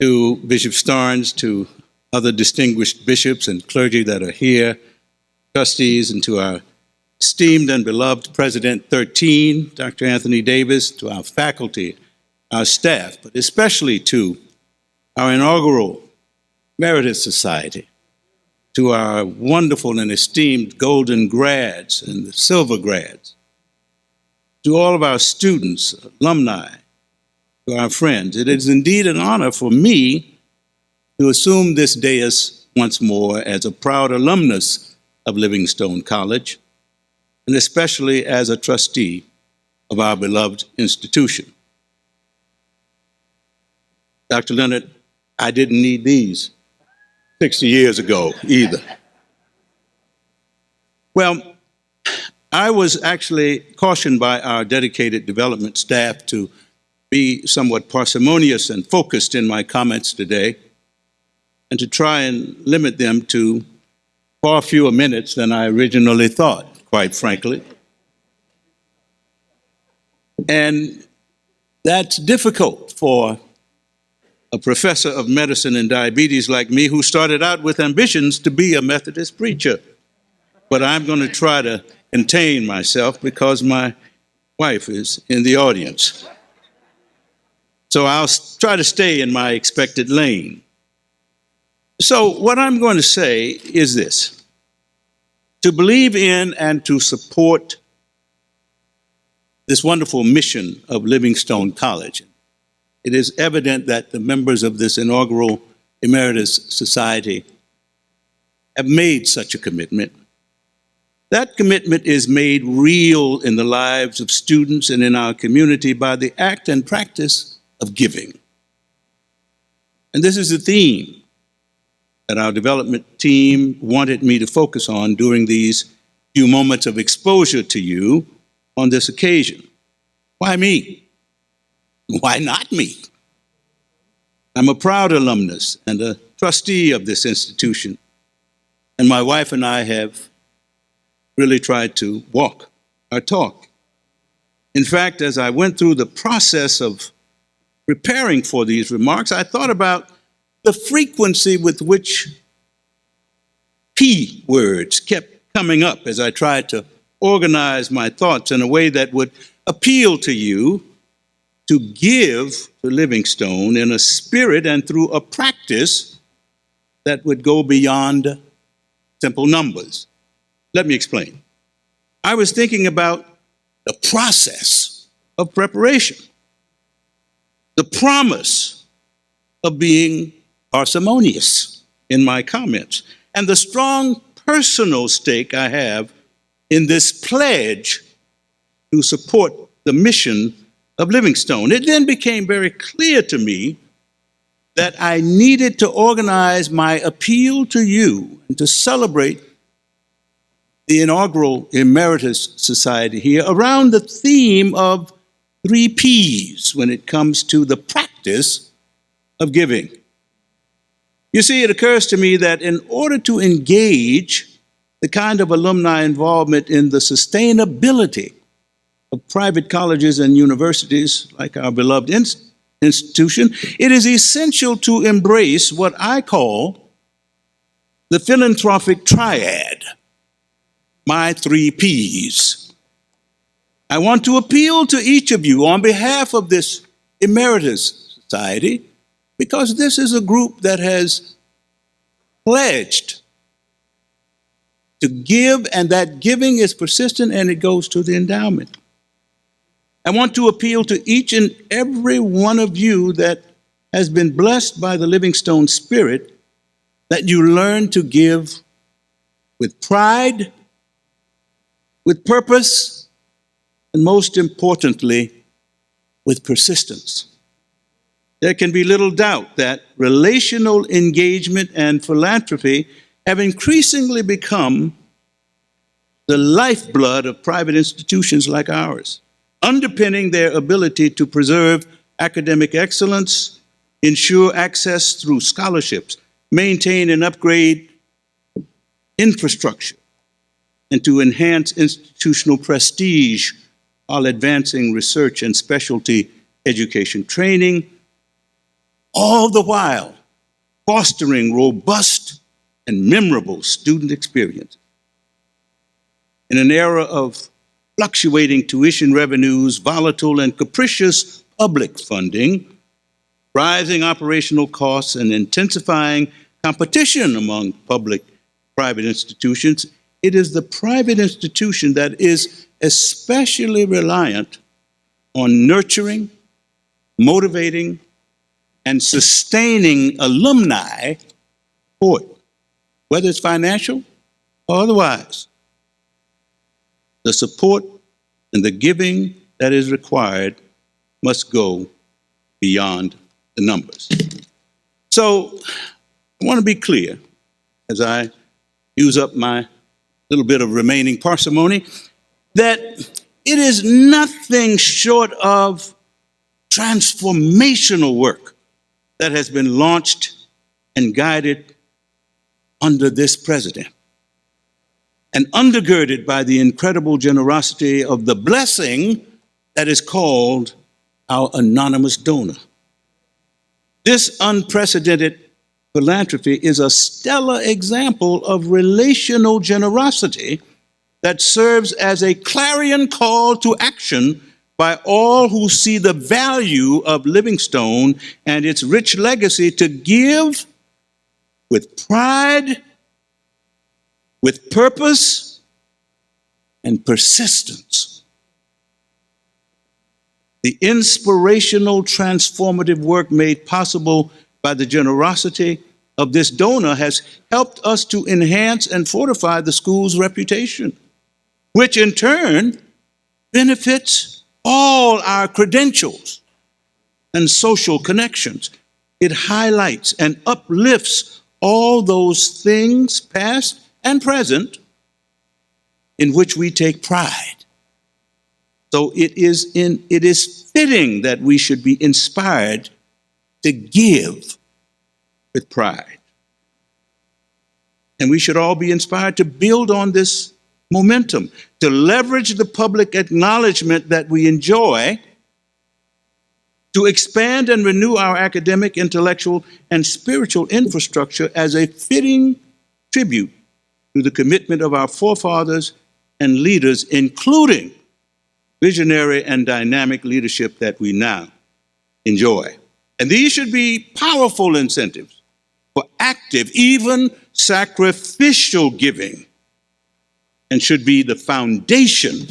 to Bishop Starnes, to other distinguished bishops and clergy that are here, trustees, and to our esteemed and beloved President 13, Dr. Anthony Davis, to our faculty, our staff, but especially to our inaugural Emeritus Society, to our wonderful and esteemed golden grads and the silver grads, to all of our students, alumni, to our friends. It is indeed an honor for me to assume this dais once more as a proud alumnus of Livingstone College, and especially as a trustee of our beloved institution. Dr. Leonard, I didn't need these 60 years ago either. Well, I was actually cautioned by our dedicated development staff to be somewhat parsimonious and focused in my comments today, and to try and limit them to far fewer minutes than I originally thought, quite frankly. And that's difficult for a professor of medicine and diabetes like me, who started out with ambitions to be a Methodist preacher. But I'm going to try to contain myself because my wife is in the audience. So I'll try to stay in my expected lane. So what I'm going to say is this: to believe in and to support this wonderful mission of Livingstone College, it is evident that the members of this inaugural Emeritus Society have made such a commitment. That commitment is made real in the lives of students and in our community by the act and practice of giving. And this is the theme that our development team wanted me to focus on during these few moments of exposure to you on this occasion. Why me? Why not me? I'm a proud alumnus and a trustee of this institution, and my wife and I have really tried to walk our talk. In fact, as I went through the process of preparing for these remarks, I thought about the frequency with which P words kept coming up as I tried to organize my thoughts in a way that would appeal to you to give to Livingstone in a spirit and through a practice that would go beyond simple numbers. Let me explain. I was thinking about the process of preparation, the promise of being parsimonious in my comments, and the strong personal stake I have in this pledge to support the mission of Livingstone. It then became very clear to me that I needed to organize my appeal to you and to celebrate the inaugural Emeritus Society here around the theme of 3 Ps when it comes to the practice of giving. You see, it occurs to me that in order to engage the kind of alumni involvement in the sustainability of private colleges and universities like our beloved institution, it is essential to embrace what I call the philanthropic triad, my 3 Ps. I want to appeal to each of you on behalf of this Emeritus Society, because this is a group that has pledged to give, and that giving is persistent and it goes to the endowment. I want to appeal to each and every one of you that has been blessed by the Livingstone Spirit, that you learn to give with pride, with purpose, and most importantly, with persistence. There can be little doubt that relational engagement and philanthropy have increasingly become the lifeblood of private institutions like ours, underpinning their ability to preserve academic excellence, ensure access through scholarships, maintain and upgrade infrastructure, and to enhance institutional prestige while advancing research and specialty education training, all the while fostering robust and memorable student experiences. In an era of fluctuating tuition revenues, volatile and capricious public funding, rising operational costs, and intensifying competition among public-private institutions, it is the private institution that is especially reliant on nurturing, motivating, and sustaining alumni support, whether it's financial or otherwise. The support and the giving that is required must go beyond the numbers. So I want to be clear as I use up my little bit of remaining parsimony that it is nothing short of transformational work that has been launched and guided under this president and undergirded by the incredible generosity of the blessing that is called our anonymous donor. This unprecedented philanthropy is a stellar example of relational generosity that serves as a clarion call to action by all who see the value of Livingstone and its rich legacy to give with pride, with purpose, and persistence. The inspirational, transformative work made possible by the generosity of this donor has helped us to enhance and fortify the school's reputation, which in turn benefits all our credentials and social connections. It highlights and uplifts all those things, past and present, in which we take pride. So it is fitting that we should be inspired to give with pride. And we should all be inspired to build on this momentum, to leverage the public acknowledgement that we enjoy, to expand and renew our academic, intellectual, and spiritual infrastructure as a fitting tribute to the commitment of our forefathers and leaders, including visionary and dynamic leadership that we now enjoy. And these should be powerful incentives for active, even sacrificial giving, and should be the foundation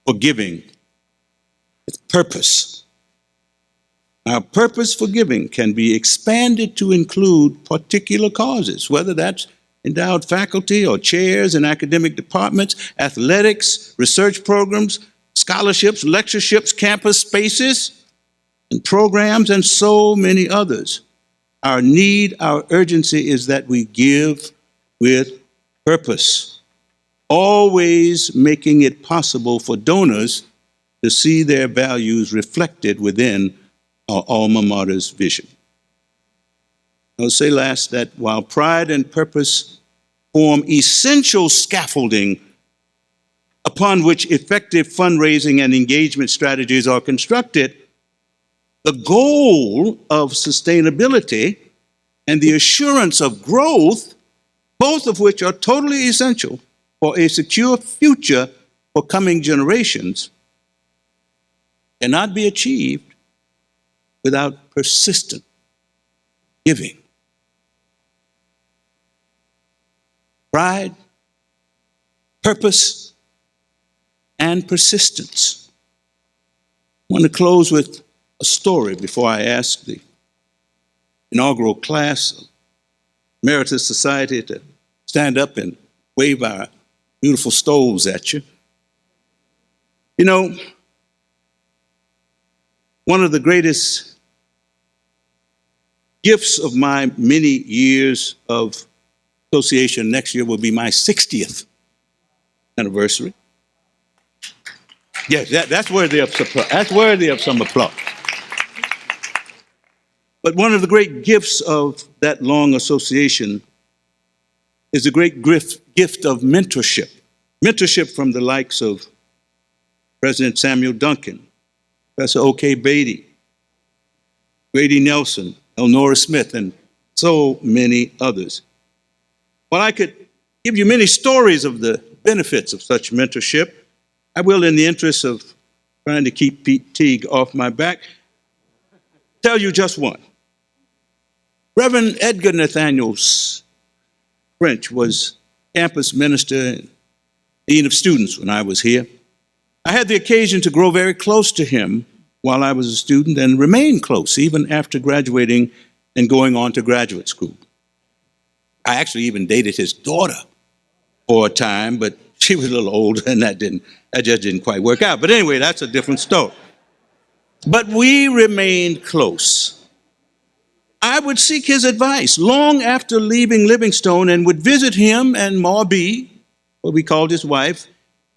for giving with purpose. Our purpose for giving can be expanded to include particular causes, whether that's endowed faculty or chairs in academic departments, athletics, research programs, scholarships, lectureships, campus spaces, and programs, and so many others. Our need, our urgency is that we give with purpose, always making it possible for donors to see their values reflected within our alma mater's vision. I'll say last that while pride and purpose form essential scaffolding upon which effective fundraising and engagement strategies are constructed, the goal of sustainability and the assurance of growth, both of which are totally essential for a secure future for coming generations, cannot be achieved without persistent giving. Pride, purpose, and persistence. I want to close with a story before I ask the inaugural class of Emeritus Society to stand up and wave our beautiful stoles at you. You know, one of the greatest gifts of my many years of association next year will be my 60th anniversary. Yes, that's worthy of applause. That's worthy of some applause. But one of the great gifts of that long association is the great gift of mentorship. Mentorship from the likes of President Samuel Duncan, Professor O.K. Beatty, Grady Nelson, Elnora Smith, and so many others. While I could give you many stories of the benefits of such mentorship, I will, in the interest of trying to keep Pete Teague off my back, tell you just one. Reverend Edgar Nathaniel French was campus minister and dean of students when I was here. I had the occasion to grow very close to him while I was a student and remain close even after graduating and going on to graduate school. I actually even dated his daughter for a time, but she was a little older and that just didn't quite work out. But anyway, that's a different story. But we remained close. I would seek his advice long after leaving Livingstone and would visit him and Ma B, what we called his wife,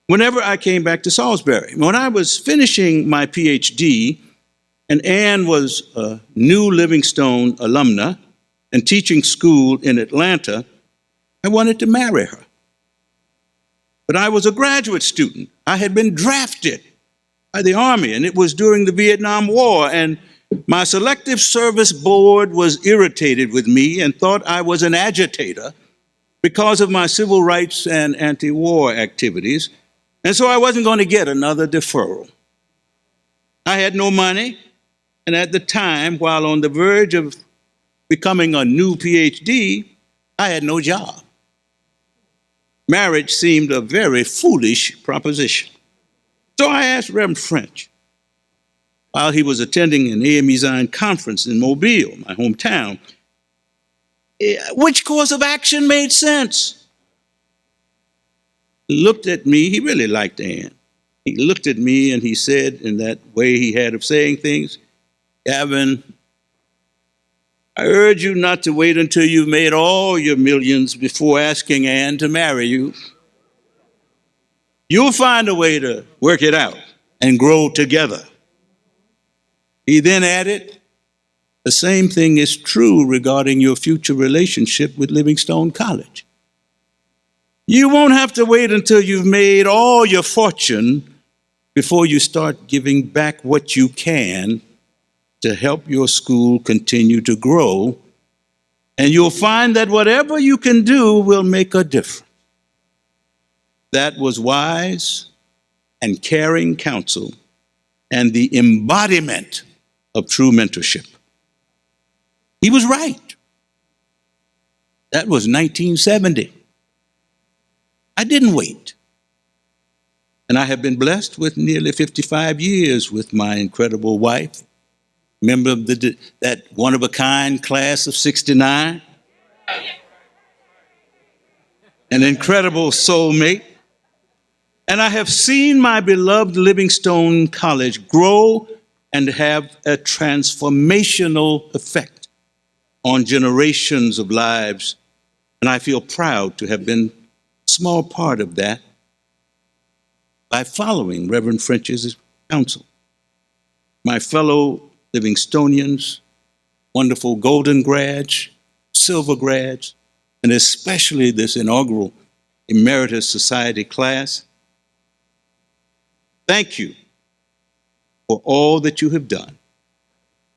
whenever I came back to Salisbury. When I was finishing my PhD, and Ann was a new Livingstone alumna and teaching school in Atlanta, I wanted to marry her. But I was a graduate student. I had been drafted by the Army, and it was during the Vietnam War, and my Selective Service Board was irritated with me and thought I was an agitator because of my civil rights and anti-war activities, and so I wasn't going to get another deferral. I had no money, and at the time, while on the verge of becoming a new PhD, I had no job. Marriage seemed a very foolish proposition. So I asked Reverend French, while he was attending an AME Zion conference in Mobile, my hometown, which course of action made sense? He looked at me, he really liked Ann. He looked at me and he said, in that way he had of saying things, Gavin, I urge you not to wait until you've made all your millions before asking Ann to marry you. You'll find a way to work it out and grow together. He then added, the same thing is true regarding your future relationship with Livingstone College. You won't have to wait until you've made all your fortune before you start giving back what you can to help your school continue to grow, and you'll find that whatever you can do will make a difference. That was wise and caring counsel and the embodiment of true mentorship. He was right. That was 1970. I didn't wait. And I have been blessed with nearly 55 years with my incredible wife, member of that one-of-a-kind class of 69, an incredible soulmate. And I have seen my beloved Livingstone College grow and have a transformational effect on generations of lives. And I feel proud to have been a small part of that by following Reverend French's counsel. My fellow Livingstonians, wonderful golden grads, silver grads, and especially this inaugural Emeritus Society class, thank you for all that you have done.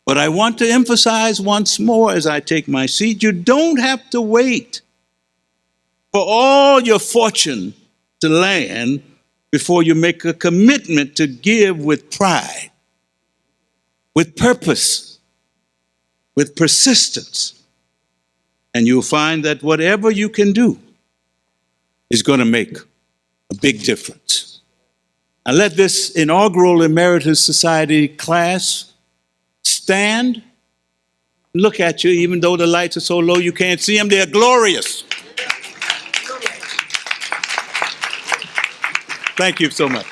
But I want to emphasize once more as I take my seat, you don't have to wait for all your fortune to land before you make a commitment to give with pride, with purpose, with persistence. And you'll find that whatever you can do is going to make a big difference. I let this inaugural Emeritus Society class stand, look at you, even though the lights are so low you can't see them. They're glorious. Thank you so much.